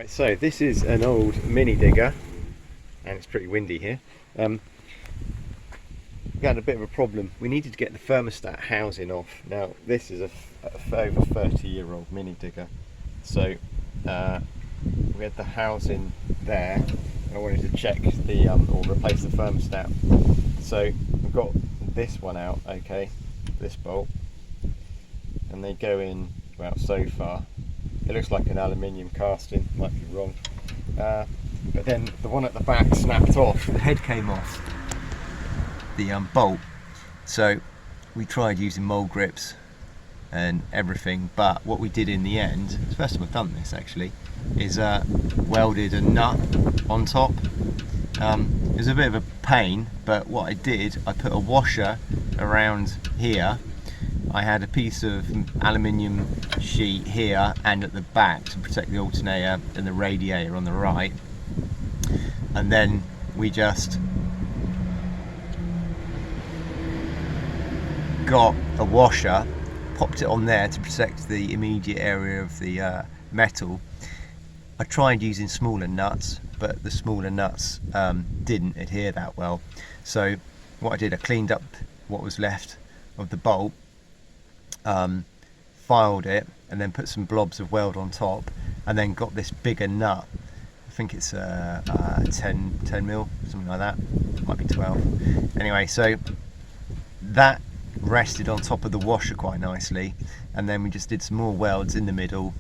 Right, so this is an old mini digger, and it's pretty windy here. We had a bit of a problem. We needed to get the thermostat housing off. Now, this is a over 30-year-old mini digger, so we had the housing there. I wanted to check the or replace the thermostat. So we've got this one out, okay, this bolt, and they go in, well, so far. It looks like an aluminium casting, might be wrong. But then the one at the back snapped off. The head came off the bolt. So we tried using mole grips and everything, but what we did in the end, it's the first time I've done this actually, is welded a nut on top. It was a bit of a pain, but what I did, I put a washer around here. I had a piece of aluminium sheet here and at the back to protect the alternator and the radiator on the right, and then we just got a washer, popped it on there to protect the immediate area of the metal. I tried using smaller nuts, but the smaller nuts didn't adhere that well. So what I did, I cleaned up what was left of the bolt, filed it, and then put some blobs of weld on top, and then got this bigger nut. I think it's 10 mil, something like that. It might be 12. Anyway, so that rested on top of the washer quite nicely, and then we just did some more welds in the middle,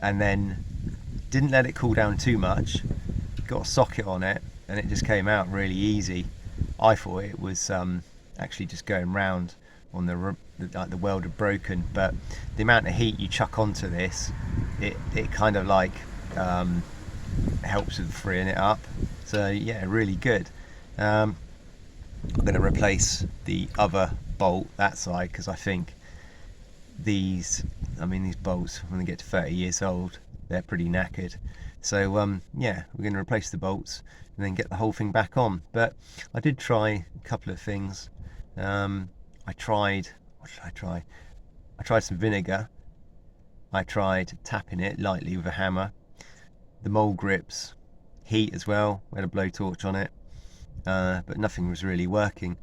and then didn't let it cool down too much. Got a socket on it, and it just came out really easy. I thought it was actually just going round on the weld had broken, but the amount of heat you chuck onto this, it kind of like helps with freeing it up. So yeah, really good. I'm going to replace the other bolt that side, because I think these bolts, when they get to 30 years old, they're pretty knackered. So yeah, we're going to replace the bolts and then get the whole thing back on. But I did try a couple of things. I tried some vinegar. I tried tapping it lightly with a hammer. The mole grips, heat as well. We had a blowtorch on it, but nothing was really working.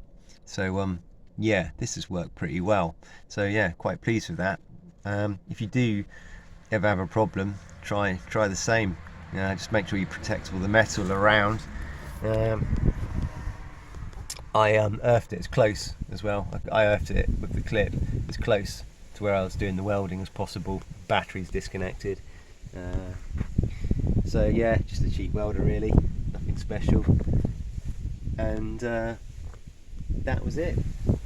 So yeah, this has worked pretty well. So yeah, quite pleased with that. If you do ever have a problem, try the same. Just make sure you protect all the metal around. I earthed it as close as well. I earthed it with the clip as close to where I was doing the welding as possible. Batteries disconnected. So yeah, just a cheap welder really, nothing special. And that was it.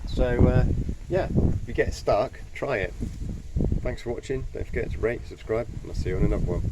So yeah, if you get stuck, try it. Thanks for watching. Don't forget to rate, subscribe, and I'll see you on another one.